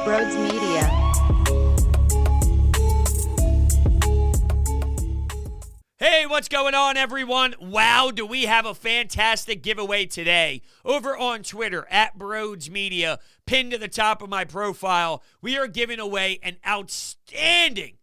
Brodes Media. Hey, what's going on, everyone? Wow, do we have a fantastic giveaway today. Over on Twitter, at Brodes Media, pinned to the top of my profile, we are giving away an outstanding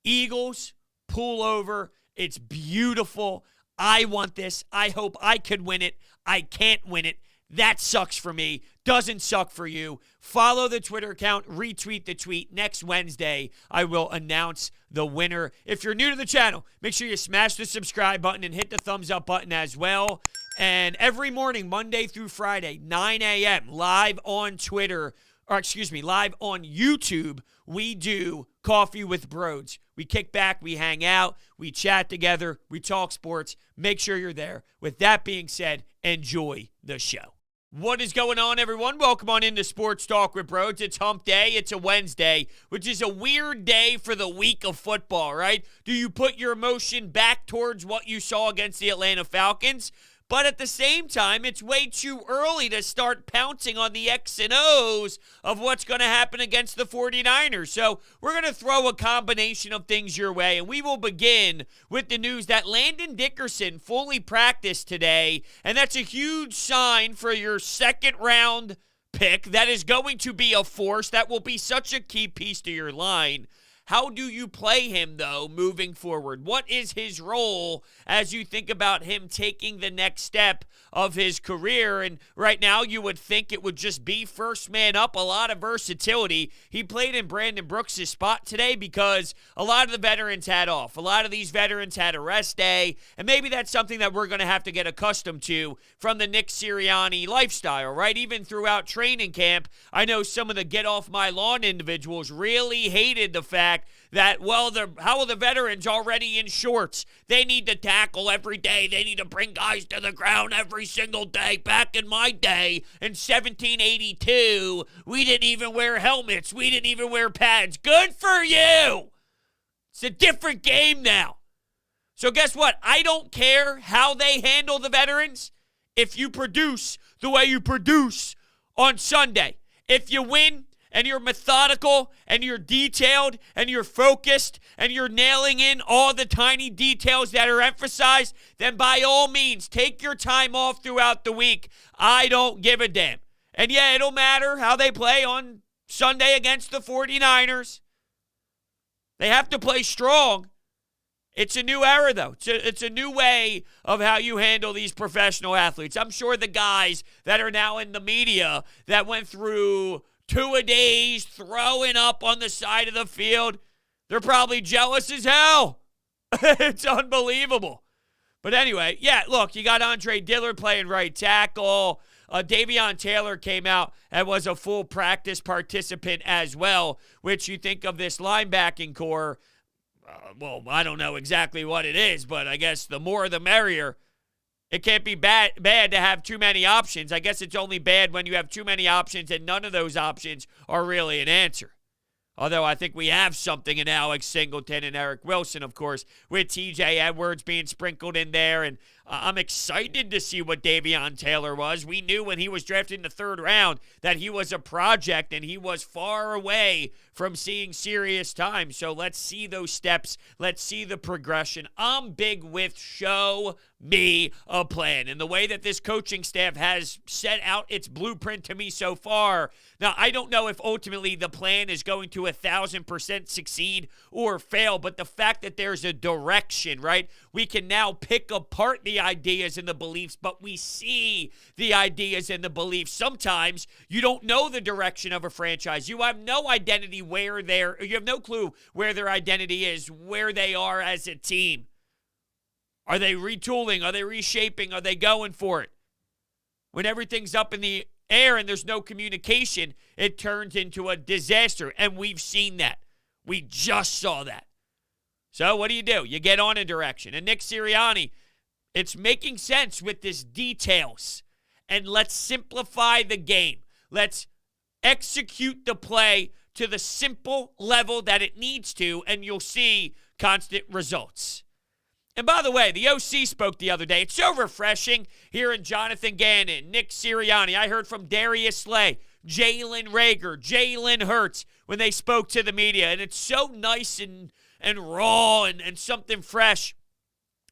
Eagles pullover. It's beautiful. I want this. I hope I could win it. I can't win it. That sucks for me. Doesn't suck for you. Follow the Twitter account. Retweet the tweet. Next Wednesday, I will announce the winner. If you're new to the channel, make sure you smash the subscribe button and hit the thumbs up button as well. And every morning, Monday through Friday, 9 a.m., live on live on YouTube, we do Coffee with Brodes. We kick back, we hang out, we chat together, we talk sports. Make sure you're there. With that being said, enjoy the show. What is going on, everyone? Welcome on into Sports Talk with Brodes. It's hump day. It's a Wednesday, which is a weird day for the week of football, right? Do you put your emotion back towards what you saw against the Atlanta Falcons? But at the same time, it's way too early to start pouncing on the X and O's of what's going to happen against the 49ers. So we're going to throw a combination of things your way, and we will begin with the news that Landon Dickerson fully practiced today, and that's a huge sign for your second-round pick that is going to be a force that will be such a key piece to your line. How do you play him, though, moving forward? What is his role as you think about him taking the next step of his career? And right now, you would think it would just be first man up, a lot of versatility. He played in Brandon Brooks' spot today because a lot of the veterans had off. A lot of these veterans had a rest day, and maybe that's something that we're going to have to get accustomed to from the Nick Sirianni lifestyle, right? Even throughout training camp, I know some of the get-off-my-lawn individuals really hated the fact that, well, how are the veterans already in shorts? They need to tackle every day. They need to bring guys to the ground every single day. Back in my day, in 1782, we didn't even wear helmets. We didn't even wear pads. Good for you! It's a different game now. So guess what? I don't care how they handle the veterans if you produce the way you produce on Sunday. If you win, and you're methodical, and you're detailed, and you're focused, and you're nailing in all the tiny details that are emphasized, then by all means, take your time off throughout the week. I don't give a damn. And yeah, it'll matter how they play on Sunday against the 49ers. They have to play strong. It's a new era, though. It's a new way of how you handle these professional athletes. I'm sure the guys that are now in the media that went through two-a-days throwing up on the side of the field, they're probably jealous as hell. It's unbelievable. But anyway, yeah, look, you got Dillard playing right tackle. Davion Taylor came out and was a full practice participant as well, which you think of this linebacking core. Well, I don't know exactly what it is, but I guess the more the merrier. It can't be bad to have too many options. I guess it's only bad when you have too many options and none of those options are really an answer. Although I think we have something in Alex Singleton and Eric Wilson, of course, with TJ Edwards being sprinkled in there. And I'm excited to see what Davion Taylor was. We knew when he was drafted in the third round that he was a project and he was far away from seeing serious time. So let's see those steps. Let's see the progression. I'm big with show me a plan. And the way that this coaching staff has set out its blueprint to me so far. Now, I don't know if ultimately the plan is going to 1,000% succeed or fail, but the fact that there's a direction, right? We can now pick apart the ideas and the beliefs, but we see the ideas and the beliefs. Sometimes you don't know the direction of a franchise. You have no identity you have no clue where their identity is, where they are as a team. Are they retooling? Are they reshaping? Are they going for it? When everything's up in the air and there's no communication, it turns into a disaster, and we've seen that. We just saw that. So what do? You get on a direction. And Nick Sirianni, it's making sense with this details. And let's simplify the game. Let's execute the play to the simple level that it needs to, and you'll see constant results. And by the way, the OC spoke the other day. It's so refreshing hearing Jonathan Gannon, Nick Sirianni. I heard from Darius Slay. Jalen Reagor, Jalen Hurts, when they spoke to the media. And it's so nice and raw and something fresh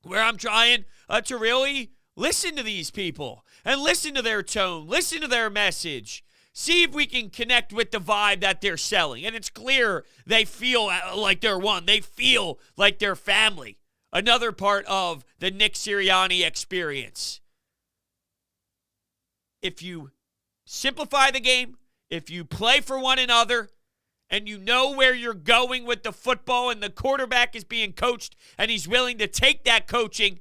where I'm trying to really listen to these people and listen to their tone, listen to their message. See if we can connect with the vibe that they're selling. And it's clear they feel like they're one. They feel like they're family. Another part of the Nick Sirianni experience. If you simplify the game, if you play for one another, and you know where you're going with the football and the quarterback is being coached and he's willing to take that coaching,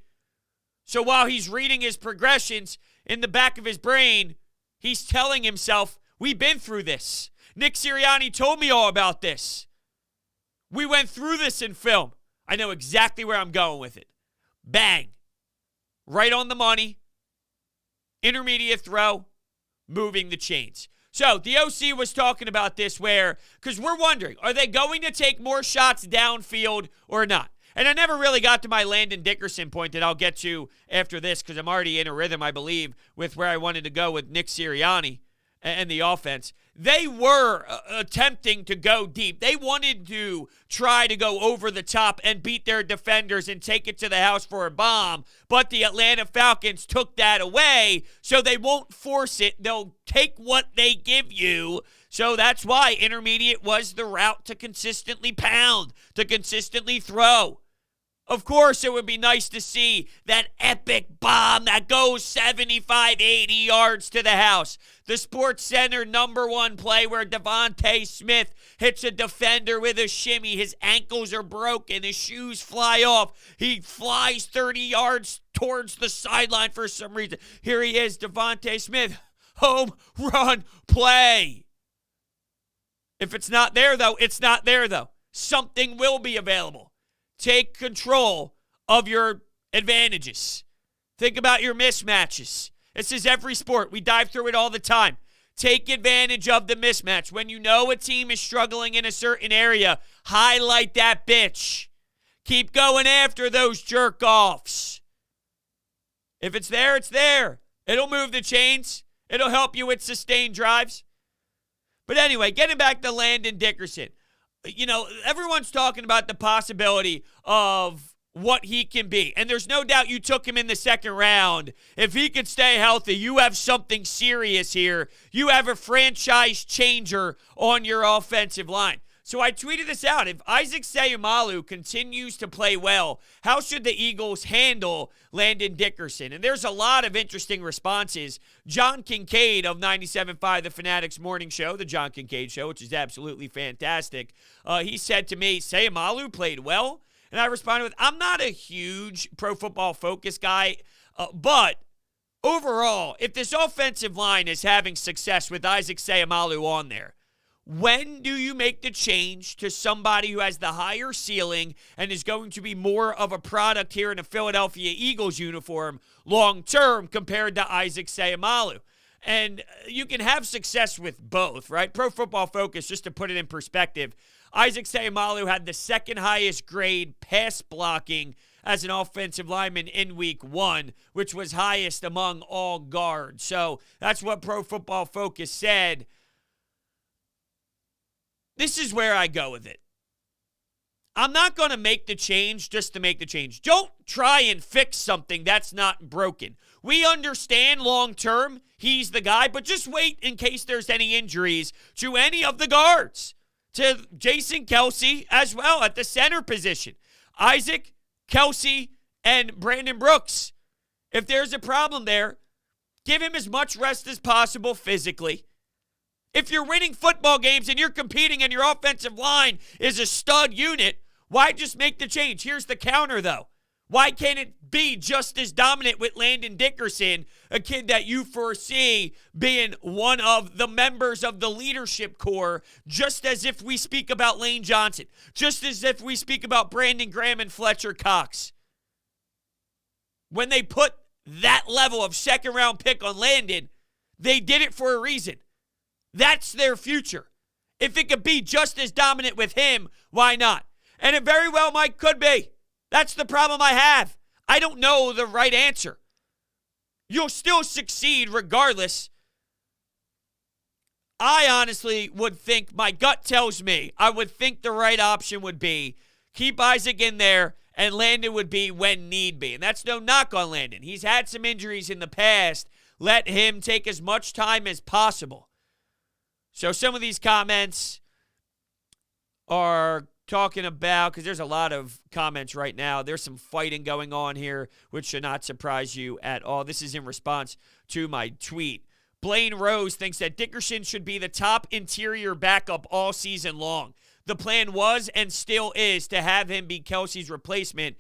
so while he's reading his progressions in the back of his brain, he's telling himself, we've been through this. Nick Sirianni told me all about this. We went through this in film. I know exactly where I'm going with it. Bang. Right on the money. Intermediate throw. Moving the chains. So the OC was talking about this because we're wondering, are they going to take more shots downfield or not? And I never really got to my Landon Dickerson point that I'll get to after this because I'm already in a rhythm, I believe, with where I wanted to go with Nick Sirianni and the offense. They were attempting to go deep. They wanted to try to go over the top and beat their defenders and take it to the house for a bomb, but the Atlanta Falcons took that away, so they won't force it. They'll take what they give you. So that's why intermediate was the route to consistently pound, to consistently throw. Of course, it would be nice to see that epic bomb that goes 75, 80 yards to the house. The Sports Center #1 play where Devontae Smith hits a defender with a shimmy. His ankles are broken. His shoes fly off. He flies 30 yards towards the sideline for some reason. Here he is, Devontae Smith. Home run play. If it's not there, though, it's not there, though. Something will be available. Take control of your advantages. Think about your mismatches. This is every sport. We dive through it all the time. Take advantage of the mismatch. When you know a team is struggling in a certain area, highlight that bitch. Keep going after those jerk-offs. If it's there, it's there. It'll move the chains. It'll help you with sustained drives. But anyway, getting back to Landon Dickerson. You know, everyone's talking about the possibility of what he can be. And there's no doubt you took him in the second round. If he could stay healthy, you have something serious here. You have a franchise changer on your offensive line. So I tweeted this out. If Isaac Seumalo continues to play well, how should the Eagles handle Landon Dickerson? And there's a lot of interesting responses. John Kincaid of 97.5 The Fanatics Morning Show, the John Kincaid Show, which is absolutely fantastic, he said to me, Seumalo played well. And I responded with, I'm not a huge Pro Football Focus guy, but overall, if this offensive line is having success with Isaac Seumalo on there, when do you make the change to somebody who has the higher ceiling and is going to be more of a product here in a Philadelphia Eagles uniform long-term compared to Isaac Seumalo? And you can have success with both, right? Pro Football Focus, just to put it in perspective, Isaac Seumalo had the second highest grade pass blocking as an offensive lineman in week 1, which was highest among all guards. So that's what Pro Football Focus said. This is where I go with it. I'm not going to make the change just to make the change. Don't try and fix something that's not broken. We understand long-term he's the guy, but just wait in case there's any injuries to any of the guards. To Jason Kelce as well at the center position. Isaac, Kelce, and Brandon Brooks. If there's a problem there, give him as much rest as possible physically. If you're winning football games and you're competing and your offensive line is a stud unit, why just make the change? Here's the counter, though. Why can't it be just as dominant with Landon Dickerson, a kid that you foresee being one of the members of the leadership core, just as if we speak about Lane Johnson, just as if we speak about Brandon Graham and Fletcher Cox? When they put that level of second-round pick on Landon, they did it for a reason. That's their future. If it could be just as dominant with him, why not? And it very well could be. That's the problem I have. I don't know the right answer. You'll still succeed regardless. I honestly would think, my gut tells me, I would think the right option would be keep Isaac in there, and Landon would be when need be. And that's no knock on Landon. He's had some injuries in the past. Let him take as much time as possible. So some of these comments are talking about, because there's a lot of comments right now, there's some fighting going on here, which should not surprise you at all. This is in response to my tweet. Blaine Rose thinks that Dickerson should be the top interior backup all season long. The plan was and still is to have him be Kelsey's replacement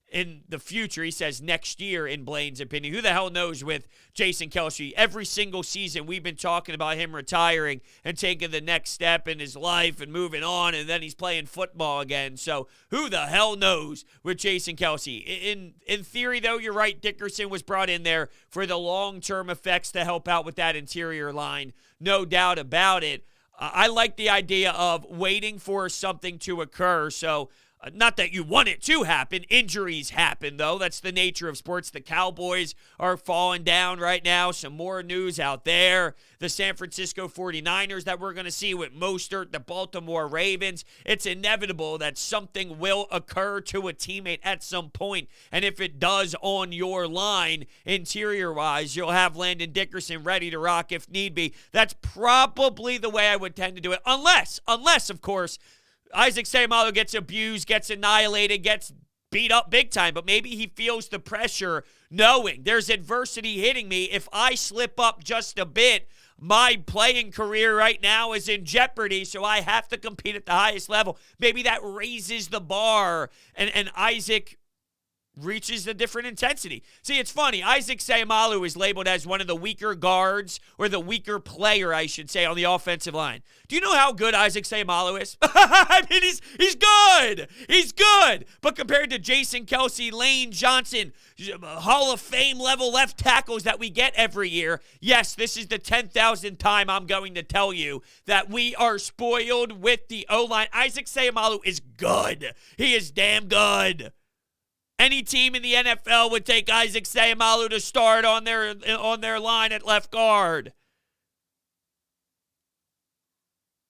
in the future. He says next year, in Blaine's opinion. Who the hell knows with Jason Kelsey? Every single season we've been talking about him retiring and taking the next step in his life and moving on, and then he's playing football again. So who the hell knows with Jason Kelsey? In theory, though, you're right. Dickerson was brought in there for the long-term effects to help out with that interior line. No doubt about it. I like the idea of waiting for something to occur. So not that you want it to happen. Injuries happen, though. That's the nature of sports. The Cowboys are falling down right now. Some more news out there. The San Francisco 49ers that we're going to see with Mostert, the Baltimore Ravens. It's inevitable that something will occur to a teammate at some point. And if it does on your line, interior-wise, you'll have Landon Dickerson ready to rock if need be. That's probably the way I would tend to do it. Unless, of course, Isaac Seumalo gets abused, gets annihilated, gets beat up big time, but maybe he feels the pressure knowing there's adversity hitting me. If I slip up just a bit, my playing career right now is in jeopardy, so I have to compete at the highest level. Maybe that raises the bar, and Isaac reaches a different intensity. See, it's funny. Isaac Seumalo is labeled as one of the weaker guards, or the weaker player, I should say, on the offensive line. Do you know how good Isaac Seumalo is? I mean, he's good. He's good. But compared to Jason Kelsey, Lane Johnson, Hall of Fame level left tackles that we get every year, yes, this is the 10,000th time I'm going to tell you that we are spoiled with the O-line. Isaac Seumalo is good. He is damn good. Any team in the NFL would take Isaac Seumalo to start on their line at left guard.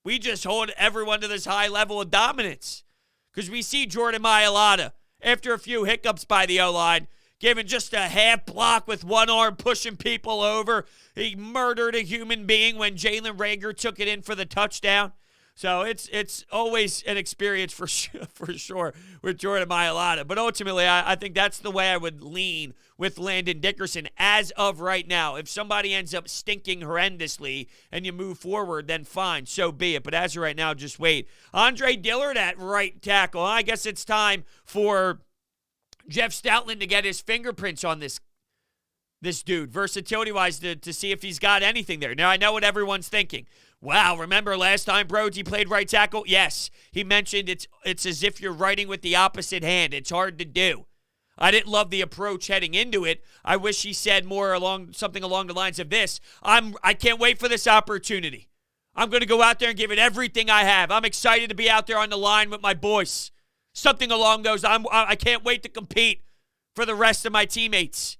We just hold everyone to this high level of dominance because we see Jordan Mailata, after a few hiccups by the O-line, giving just a half block with one arm, pushing people over. He murdered a human being when Jalen Reagor took it in for the touchdown. So it's always an experience for sure with Jordan Mailata. But ultimately, I think that's the way I would lean with Landon Dickerson as of right now. If somebody ends up stinking horrendously and you move forward, then fine, so be it. But as of right now, just wait. Andre Dillard at right tackle. I guess it's time for Jeff Stoutland to get his fingerprints on this dude, versatility-wise, to see if he's got anything there. Now, I know what everyone's thinking. Wow, remember last time Brodes he played right tackle? Yes, he mentioned it's as if you're writing with the opposite hand. It's hard to do. I didn't love the approach heading into it. I wish he said something along the lines of this. I can't wait for this opportunity. I'm going to go out there and give it everything I have. I'm excited to be out there on the line with my boys. Something along those. I can't wait to compete for the rest of my teammates.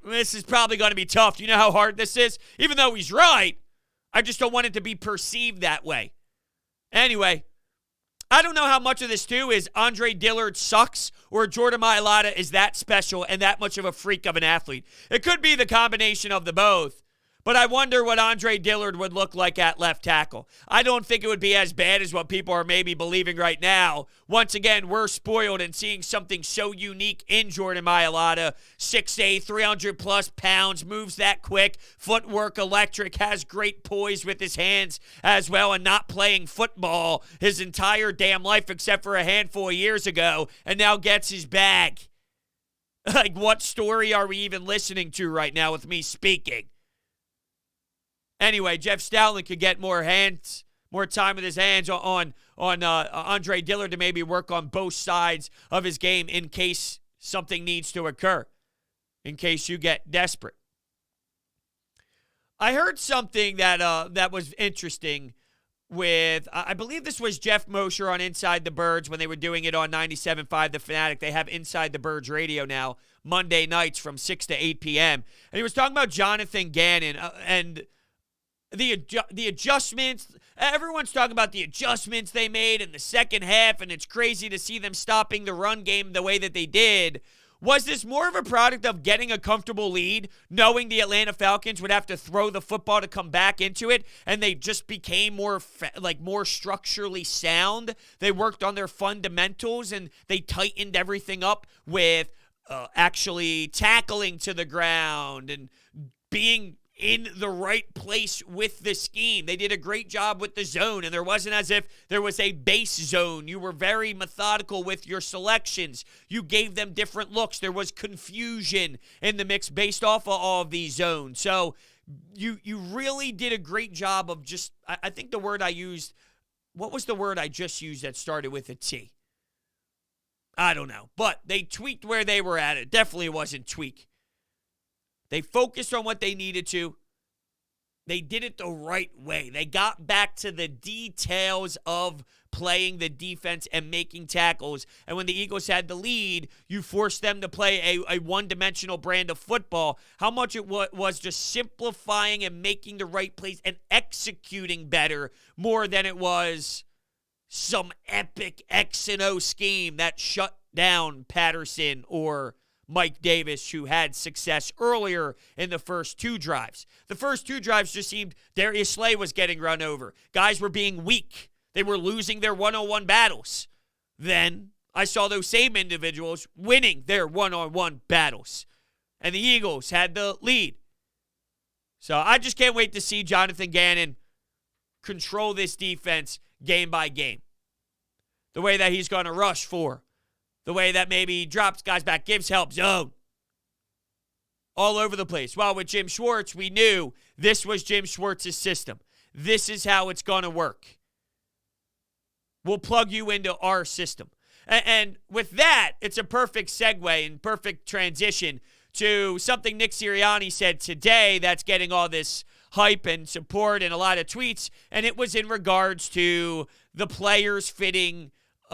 This is probably going to be tough. Do you know how hard this is? Even though he's right, I just don't want it to be perceived that way. Anyway, I don't know how much of this, too, is Andre Dillard sucks or Jordan Mailata is that special and that much of a freak of an athlete. It could be the combination of the both. But I wonder what Andre Dillard would look like at left tackle. I don't think it would be as bad as what people are maybe believing right now. Once again, we're spoiled in seeing something so unique in Jordan Mailata. 6'8", 300-plus pounds, moves that quick, footwork electric, has great poise with his hands as well, and not playing football his entire damn life except for a handful of years ago, and now gets his bag. Like, what story are we even listening to right now with me speaking? Anyway, Jeff Stoutland could get more time with his hands on Andre Dillard to maybe work on both sides of his game in case something needs to occur, in case you get desperate. I heard something that was interesting with, I believe this was Jeff Mosher on Inside the Birds when they were doing it on 97.5 The Fanatic. They have Inside the Birds radio now, Monday nights from 6 to 8 p.m. And he was talking about Jonathan Gannon, and the adjustments. Everyone's talking about the adjustments they made in the second half, and it's crazy to see them stopping the run game the way that they did. Was this more of a product of getting a comfortable lead, knowing the Atlanta Falcons would have to throw the football to come back into it, and they just became more structurally sound? They worked on their fundamentals, and they tightened everything up with actually tackling to the ground and being in the right place with the scheme. They did a great job with the zone, and there wasn't as if there was a base zone. You were very methodical with your selections. You gave them different looks. There was confusion in the mix based off of all of these zones. So you really did a great job of just, I think the word I used, what was the word I just used that started with a T? I don't know. But they tweaked where they were at. It definitely wasn't tweak. They focused on what they needed to. They did it the right way. They got back to the details of playing the defense and making tackles. And when the Eagles had the lead, you forced them to play a one-dimensional brand of football. How much it was just simplifying and making the right plays and executing better more than it was some epic X and O scheme that shut down Patterson or Mike Davis, who had success earlier in the first two drives. The first two drives just seemed Darius Slay was getting run over. Guys were being weak. They were losing their one-on-one battles. Then I saw those same individuals winning their one-on-one battles. And the Eagles had the lead. So I just can't wait to see Jonathan Gannon control this defense game by game. The way that he's going to rush for. The way that maybe he drops guys back, gives help, zone. All over the place. While with Jim Schwartz, we knew this was Jim Schwartz's system. This is how it's going to work. We'll plug you into our system. And with that, it's a perfect segue and perfect transition to something Nick Sirianni said today that's getting all this hype and support and a lot of tweets. And it was in regards to the players fitting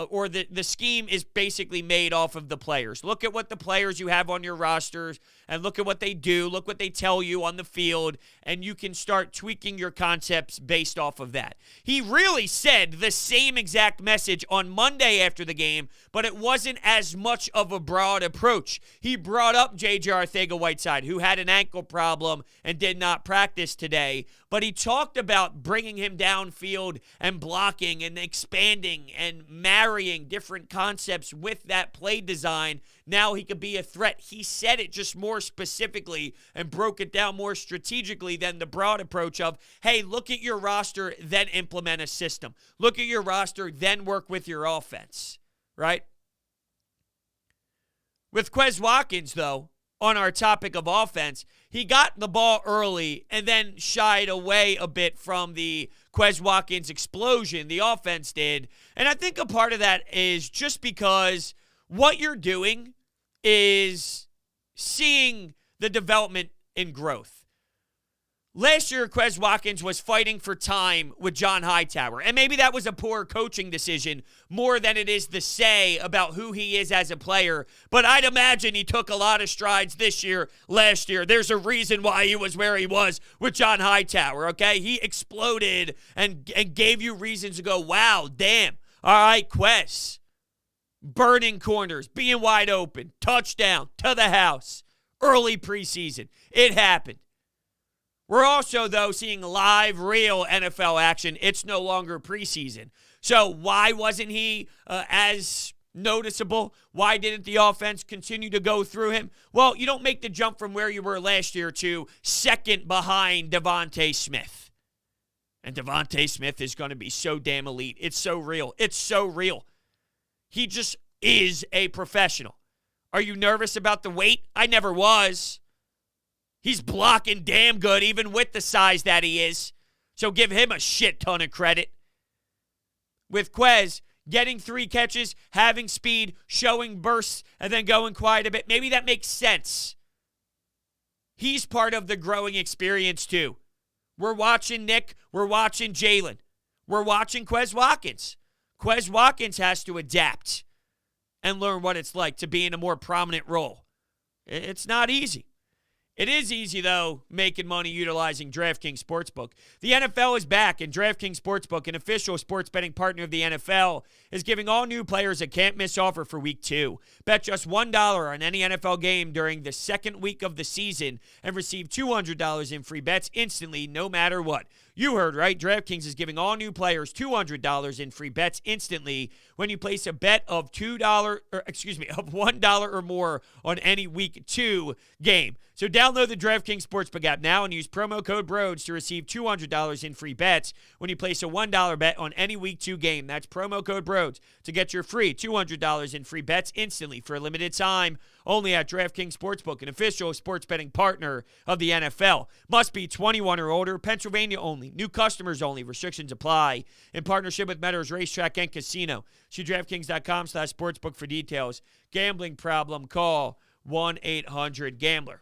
or the scheme is basically made off of the players. Look at what the players you have on your rosters and look at what they do. Look what they tell you on the field, and you can start tweaking your concepts based off of that. He really said the same exact message on Monday after the game, but it wasn't as much of a broad approach. He brought up J.J. Arcega-Whiteside, who had an ankle problem and did not practice today, but he talked about bringing him downfield and blocking and expanding and marrying different concepts with that play design. Now he could be a threat. He said it just more specifically and broke it down more strategically than the broad approach of, hey, look at your roster, then implement a system. Look at your roster, then work with your offense, right? With Quez Watkins, though, on our topic of offense, he got the ball early and then shied away a bit from the Quez Watkins explosion. The offense did. And I think a part of that is just because what you're doing is seeing the development and growth. Last year, Quez Watkins was fighting for time with John Hightower, and maybe that was a poor coaching decision more than it is to say about who he is as a player, but I'd imagine he took a lot of strides this year, last year. There's a reason why he was where he was with John Hightower, okay? He exploded and gave you reasons to go, wow, damn, all right, Quez. Burning corners, being wide open, touchdown, to the house, early preseason. It happened. We're also, though, seeing live, real NFL action. It's no longer preseason. So why wasn't he as noticeable? Why didn't the offense continue to go through him? Well, you don't make the jump from where you were last year to second behind Devontae Smith. And Devontae Smith is going to be so damn elite. It's so real. It's so real. He just is a professional. Are you nervous about the weight? I never was. He's blocking damn good, even with the size that he is. So give him a shit ton of credit. With Quez, getting 3 catches, having speed, showing bursts, and then going quiet a bit, maybe that makes sense. He's part of the growing experience too. We're watching Nick. We're watching Jalen. We're watching Quez Watkins. Quez Watkins has to adapt and learn what it's like to be in a more prominent role. It's not easy. It is easy, though, making money utilizing DraftKings Sportsbook. The NFL is back, and DraftKings Sportsbook, an official sports betting partner of the NFL, is giving all new players a can't-miss offer for Week 2. Bet just $1 on any NFL game during the second week of the season and receive $200 in free bets instantly, no matter what. You heard right. DraftKings is giving all new players $200 in free bets instantly when you place a bet of $1 or more on any Week 2 game. So download the DraftKings Sportsbook app now and use promo code Brodes to receive $200 in free bets when you place a $1 bet on any Week 2 game. That's promo code Brodes to get your free $200 in free bets instantly for a limited time. Only at DraftKings Sportsbook, an official sports betting partner of the NFL. Must be 21 or older. Pennsylvania only. New customers only. Restrictions apply. In partnership with Meadows Racetrack and Casino. See DraftKings.com/sportsbook for details. Gambling problem? Call 1-800-GAMBLER.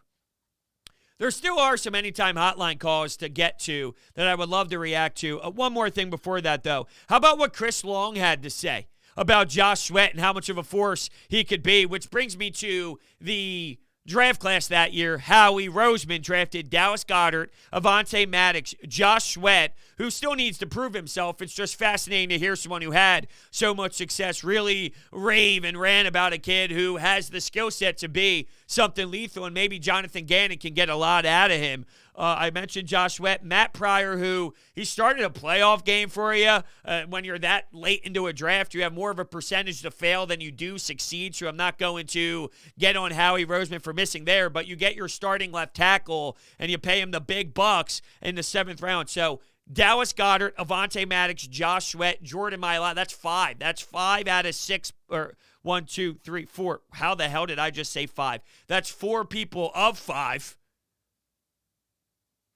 There still are some anytime hotline calls to get to that I would love to react to. One more thing before that, though. How about what Chris Long had to say about Josh Sweat and how much of a force he could be, which brings me to the draft class that year. Howie Roseman drafted Dallas Goedert, Avonte Maddox, Josh Sweat, who still needs to prove himself. It's just fascinating to hear someone who had so much success really rave and rant about a kid who has the skill set to be something lethal, and maybe Jonathan Gannon can get a lot out of him. I mentioned Josh Sweat, Matt Pryor, who he started a playoff game for you. When you're that late into a draft, you have more of a percentage to fail than you do succeed. So I'm not going to get on Howie Roseman for missing there, but you get your starting left tackle and you pay him the big bucks in the 7th round. So Dallas Goedert, Avonte Maddox, Josh Sweat, Jordan Mailata. That's 5. That's 5 out of 6, or 1, 2, 3, 4. How the hell did I just say 5? That's 4 people of 5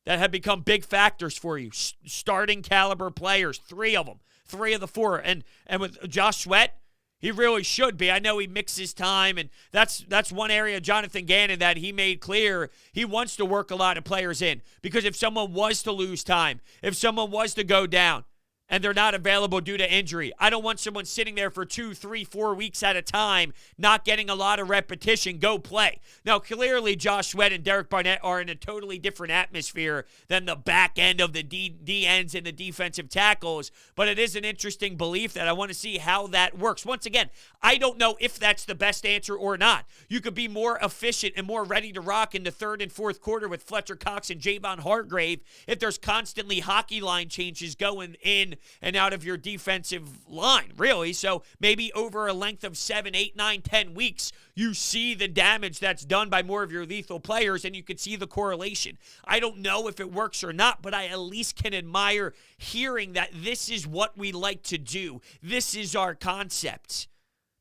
that have become big factors for you. Starting caliber players, 3 of them. 3 of the 4. And with Josh Sweat, he really should be. I know he mixes time, and that's one area of Jonathan Gannon that he made clear he wants to work a lot of players in. Because if someone was to lose time, if someone was to go down, and they're not available due to injury, I don't want someone sitting there for 2, 3, 4 weeks at a time, not getting a lot of repetition. Go play. Now, clearly, Josh Sweat and Derek Barnett are in a totally different atmosphere than the back end of the D ends and the defensive tackles, but it is an interesting belief that I want to see how that works. Once again, I don't know if that's the best answer or not. You could be more efficient and more ready to rock in the 3rd and 4th quarter with Fletcher Cox and Javon Hargrave if there's constantly hockey line changes going in and out of your defensive line, really. So maybe over a length of 7, 8, 9, 10 weeks, you see the damage that's done by more of your lethal players, and you can see the correlation. I don't know if it works or not, but I at least can admire hearing that this is what we like to do. This is our concept.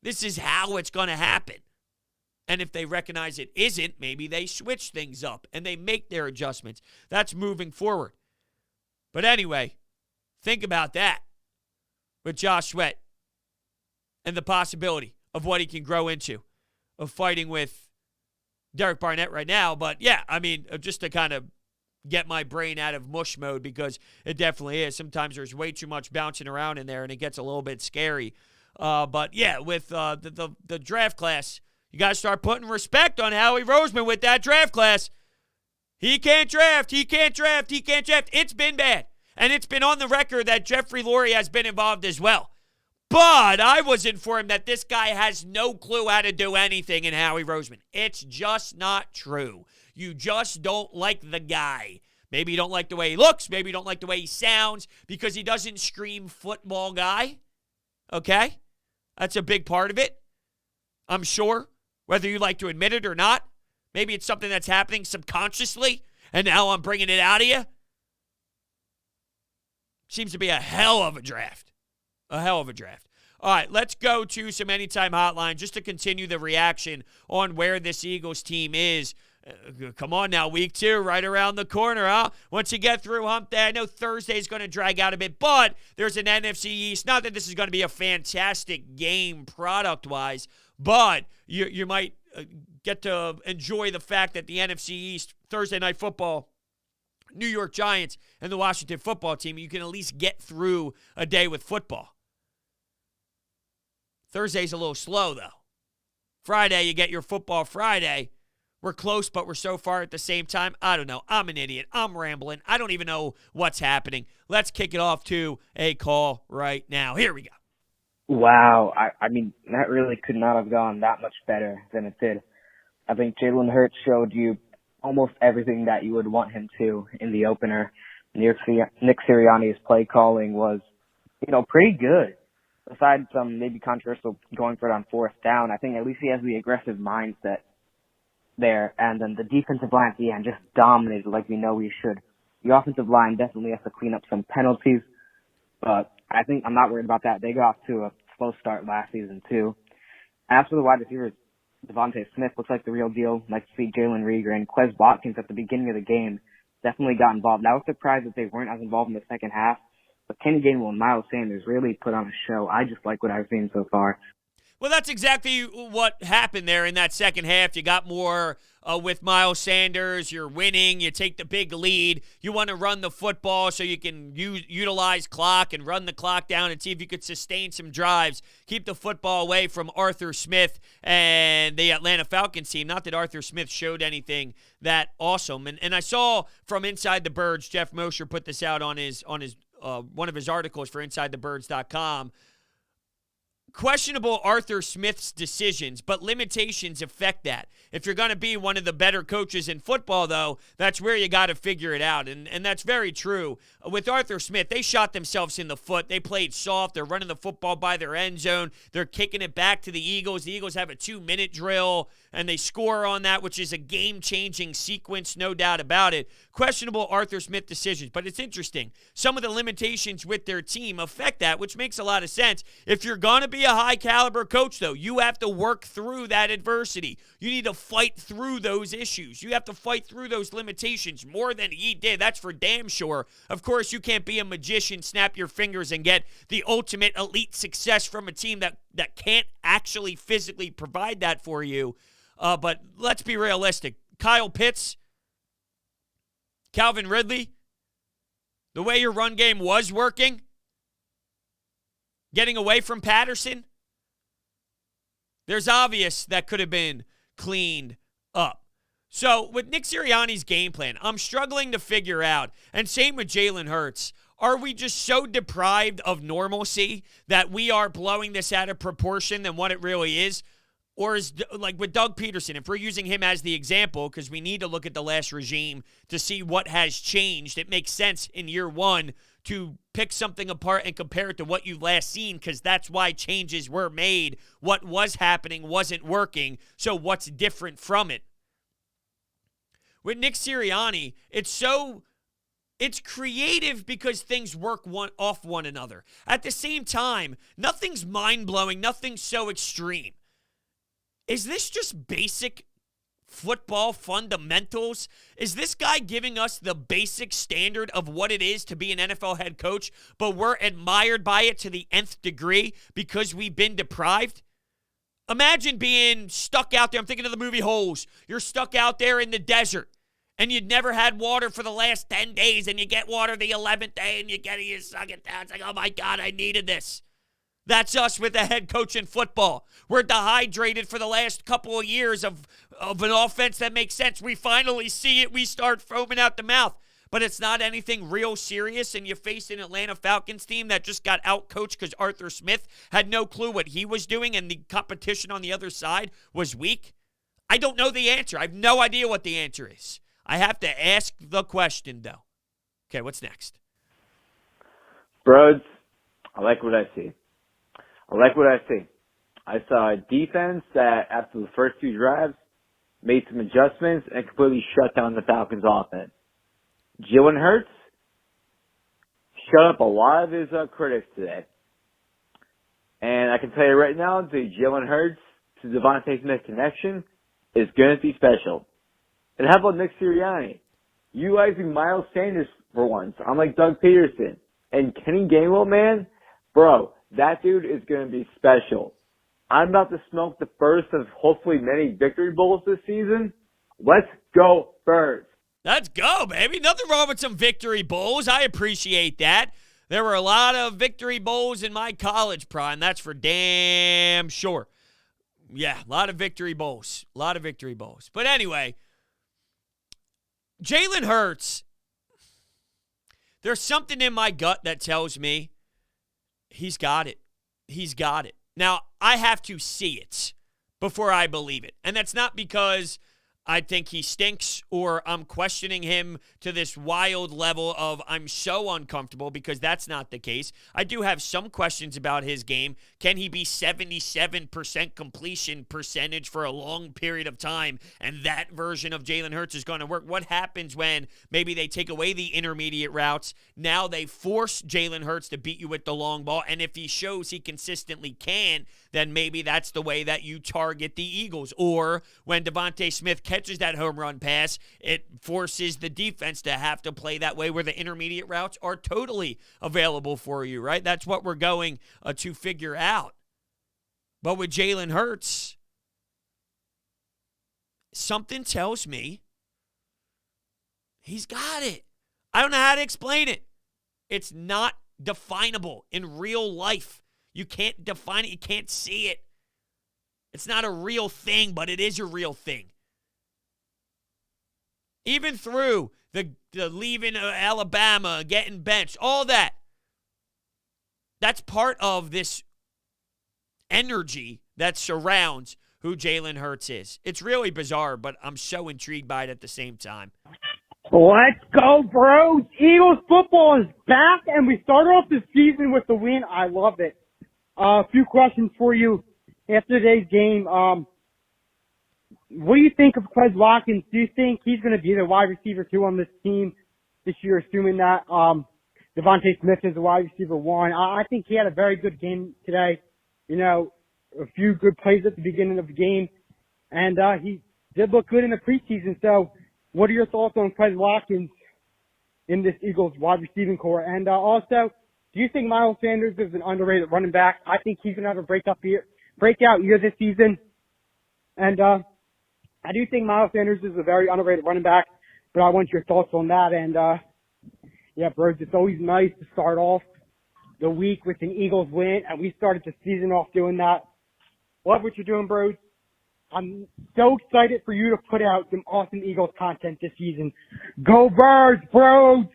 This is how it's going to happen. And if they recognize it isn't, maybe they switch things up and they make their adjustments. That's moving forward. But anyway, think about that with Josh Sweat and the possibility of what he can grow into, of fighting with Derek Barnett right now. But yeah, I mean, just to kind of get my brain out of mush mode, because it definitely is. Sometimes there's way too much bouncing around in there and it gets a little bit scary. But yeah, with the draft class, you got to start putting respect on Howie Roseman with that draft class. He can't draft. He can't draft. He can't draft. It's been bad. And it's been on the record that Jeffrey Lurie has been involved as well. But I was informed that this guy has no clue how to do anything in Howie Roseman. It's just not true. You just don't like the guy. Maybe you don't like the way he looks. Maybe you don't like the way he sounds because he doesn't scream football guy. Okay? That's a big part of it, I'm sure, whether you like to admit it or not. Maybe it's something that's happening subconsciously, and now I'm bringing it out of you. Seems to be a hell of a draft. A hell of a draft. All right, let's go to some Anytime Hotline just to continue the reaction on where this Eagles team is. Come on now, week 2, right around the corner, huh? Once you get through hump day, I know Thursday's going to drag out a bit, but there's an NFC East. Not that this is going to be a fantastic game product-wise, but you might get to enjoy the fact that the NFC East, Thursday Night Football, New York Giants, and the Washington Football Team, you can at least get through a day with football. Thursday's a little slow, though. Friday, you get your Football Friday, We're close, but we're so far at the same time. I don't know. I'm an idiot. I'm rambling. I don't even know what's happening. Let's kick it off to a call right now. Here we go. Wow. I mean, that really could not have gone that much better than it did. I think Jalen Hurts showed you almost everything that you would want him to in the opener. Nick Sirianni's play calling was, pretty good. Besides some maybe controversial going for it on fourth down, I think at least he has the aggressive mindset there. And then the defensive line at the end just dominated like we know he should. The offensive line definitely has to clean up some penalties, but I think I'm not worried about that. They got off to a slow start last season too. As for the wide receivers, Devontae Smith looks like the real deal. Like to see Jalen Reagor and Quez Watkins at the beginning of the game definitely got involved. I was surprised that they weren't as involved in the second half. But Kenny Gainwell and Miles Sanders really put on a show. I just like what I've seen so far. Well, that's exactly what happened there in that second half. You got more with Miles Sanders. You're winning. You take the big lead. You want to run the football so you can utilize clock and run the clock down and see if you could sustain some drives. Keep the football away from Arthur Smith and the Atlanta Falcons team. Not that Arthur Smith showed anything that awesome. And I saw from Inside the Birds, Jeff Mosher put this out on his one of his articles for InsideTheBirds.com. Questionable Arthur Smith's decisions, but limitations affect that. If you're going to be one of the better coaches in football, though, that's where you got to figure it out. And that's very true. With Arthur Smith, they shot themselves in the foot. They played soft. They're running the football by their end zone. They're kicking it back to the Eagles. The Eagles have a 2-minute drill, and they score on that, which is a game-changing sequence, no doubt about it. Questionable Arthur Smith decisions, but it's interesting. Some of the limitations with their team affect that, which makes a lot of sense. If you're going to be a high-caliber coach, though, you have to work through that adversity. You need to fight through those issues. You have to fight through those limitations more than he did. That's for damn sure. Of course, you can't be a magician, snap your fingers, and get the ultimate elite success from a team that can't actually physically provide that for you. But let's be realistic. Kyle Pitts, Calvin Ridley, the way your run game was working, getting away from Patterson, there's obvious that could have been cleaned up. So with Nick Sirianni's game plan, I'm struggling to figure out, and same with Jalen Hurts, are we just so deprived of normalcy that we are blowing this out of proportion than what it really is? Or is, like with Doug Peterson, if we're using him as the example, because we need to look at the last regime to see what has changed, it makes sense in year one to pick something apart and compare it to what you've last seen, because that's why changes were made. What was happening wasn't working, so what's different from it? With Nick Sirianni, it's creative because things work off one another. At the same time, nothing's mind-blowing, nothing's so extreme. Is this just basic football fundamentals? Is this guy giving us the basic standard of what it is to be an NFL head coach, but we're admired by it to the nth degree because we've been deprived? Imagine being stuck out there. I'm thinking of the movie Holes. You're stuck out there in the desert, and you'd never had water for the last 10 days, and you get water the 11th day, and you suck it down. It's like, oh, my God, I needed this. That's us with a head coach in football. We're dehydrated for the last couple of years of an offense that makes sense. We finally see it. We start foaming out the mouth. But it's not anything real serious, and you face an Atlanta Falcons team that just got out-coached because Arthur Smith had no clue what he was doing, and the competition on the other side was weak. I don't know the answer. I have no idea what the answer is. I have to ask the question, though. Okay, what's next? Brodes, I like what I see. I saw a defense that, after the first two drives, made some adjustments and completely shut down the Falcons' offense. Jalen Hurts shut up a lot of his critics today. And I can tell you right now, the Jalen Hurts to Devontae Smith connection is going to be special. And how about Nick Sirianni? Utilizing Miles Sanders for once, unlike Doug Peterson. And Kenny Gainwell, man, bro, that dude is going to be special. I'm about to smoke the first of hopefully many victory bowls this season. Let's go Birds. Let's go, baby. Nothing wrong with some victory bowls. I appreciate that. There were a lot of victory bowls in my college prime. That's for damn sure. Yeah, a lot of victory bowls. But anyway, Jalen Hurts, there's something in my gut that tells me he's got it. Now, I have to see it before I believe it. And that's not because I think he stinks or I'm questioning him to this wild level of I'm so uncomfortable, because that's not the case. I do have some questions about his game. Can he be 77% completion percentage for a long period of time, and that version of Jalen Hurts is going to work? What happens when maybe they take away the intermediate routes? Now they force Jalen Hurts to beat you with the long ball, and if he shows he consistently can, then maybe that's the way that you target the Eagles. Or when Devontae Smith catches that home run pass, it forces the defense to have to play that way where the intermediate routes are totally available for you, right? That's what we're going to figure out. But with Jalen Hurts, something tells me he's got it. I don't know how to explain it. It's not definable in real life. You can't define it. You can't see it. It's not a real thing, but it is a real thing. Even through the leaving Alabama, getting benched, all that. That's part of this energy that surrounds who Jalen Hurts is. It's really bizarre, but I'm so intrigued by it at the same time. Let's go, bros. Eagles football is back, and we start off the season with the win. I love it. A few questions for you after today's game. What do you think of Quez Watkins? Do you think he's going to be the wide receiver 2 on this team this year, assuming that Devontae Smith is the wide receiver 1? I think he had a very good game today. You know, a few good plays at the beginning of the game, and he did look good in the preseason. So what are your thoughts on Quez Watkins in this Eagles wide receiving core? And also, do you think Miles Sanders is an underrated running back? I think he's going to have a breakout year this season. And I do think Miles Sanders is a very underrated running back, but I want your thoughts on that. And, yeah, Brodes, it's always nice to start off the week with an Eagles win, and we started the season off doing that. Love what you're doing, Brodes. I'm so excited for you to put out some awesome Eagles content this season. Go Birds, Brodes!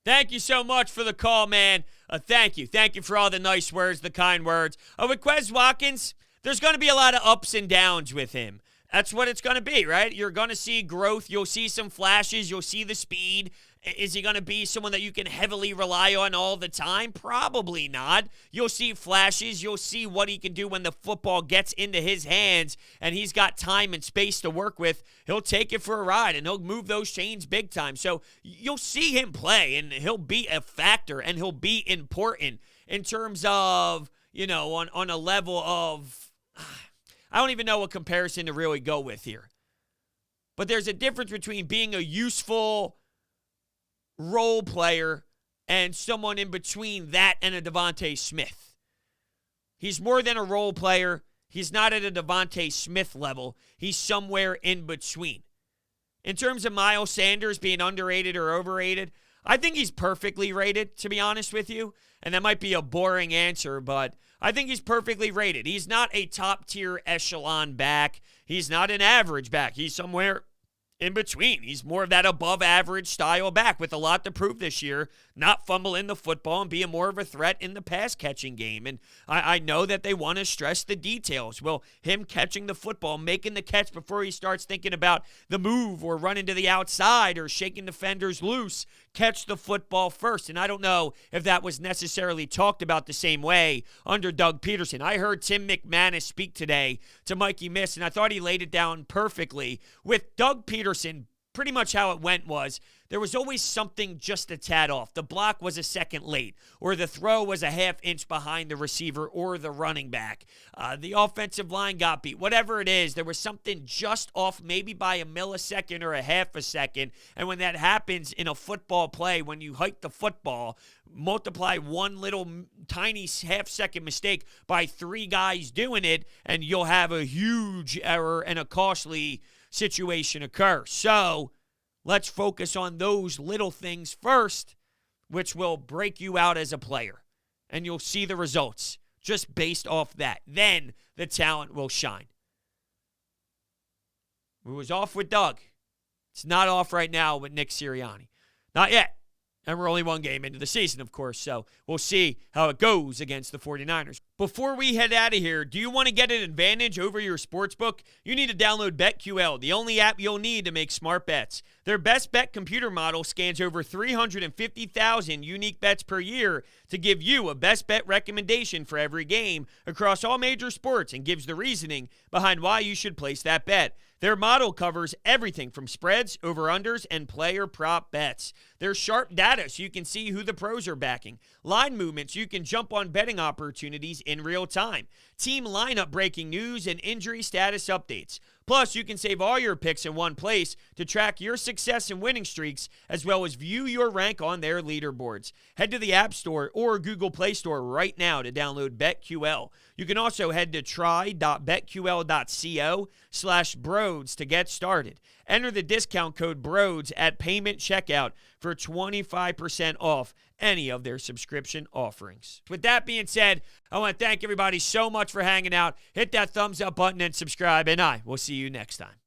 Thank you so much for the call, man. Thank you. Thank you for all the nice words, the kind words. With Quez Watkins, there's going to be a lot of ups and downs with him. That's what it's going to be, right? You're going to see growth. You'll see some flashes. You'll see the speed. Is he going to be someone that you can heavily rely on all the time? Probably not. You'll see flashes. You'll see what he can do when the football gets into his hands and he's got time and space to work with. He'll take it for a ride and he'll move those chains big time. So you'll see him play and he'll be a factor and he'll be important in terms of, you know, on a level of, I don't even know what comparison to really go with here. But there's a difference between being a useful role player and someone in between that and a Devontae Smith. He's more than a role player. He's not at a Devontae Smith level. He's somewhere in between. In terms of Miles Sanders being underrated or overrated, I think he's perfectly rated, to be honest with you. And that might be a boring answer, but I think he's perfectly rated. He's not a top-tier echelon back. He's not an average back. He's somewhere in between. He's more of that above-average style back with a lot to prove this year, not fumbling the football and being more of a threat in the pass-catching game. And I know that they want to stress the details. Well, him catching the football, making the catch before he starts thinking about the move or running to the outside or shaking defenders loose, catch the football first. And I don't know if that was necessarily talked about the same way under Doug Peterson. I heard Tim McManus speak today to Mikey Miss, and I thought he laid it down perfectly. With Doug Peterson, pretty much how it went was there was always something just a tad off. The block was a second late, or the throw was a half inch behind the receiver or the running back. The offensive line got beat. Whatever it is, there was something just off, maybe by a millisecond or a half a second. And when that happens in a football play, when you hike the football, multiply one little tiny half-second mistake by 3 guys doing it, and you'll have a huge error and a costly situation occur. So let's focus on those little things first, which will break you out as a player. And you'll see the results just based off that. Then the talent will shine. It was off with Doug. It's not off right now with Nick Sirianni. Not yet. And we're only one game into the season, of course, so we'll see how it goes against the 49ers. Before we head out of here, do you want to get an advantage over your sportsbook? You need to download BetQL, the only app you'll need to make smart bets. Their best bet computer model scans over 350,000 unique bets per year to give you a best bet recommendation for every game across all major sports and gives the reasoning behind why you should place that bet. Their model covers everything from spreads, over-unders, and player prop bets. There's sharp data so you can see who the pros are backing. Line movements, you can jump on betting opportunities in real time. Team lineup breaking news and injury status updates. Plus, you can save all your picks in one place to track your success and winning streaks, as well as view your rank on their leaderboards. Head to the App Store or Google Play Store right now to download BetQL. You can also head to try.betql.co/Brodes to get started. Enter the discount code Brodes at payment checkout for 25% off any of their subscription offerings. With that being said, I want to thank everybody so much for hanging out. Hit that thumbs up button and subscribe, and I will see you next time.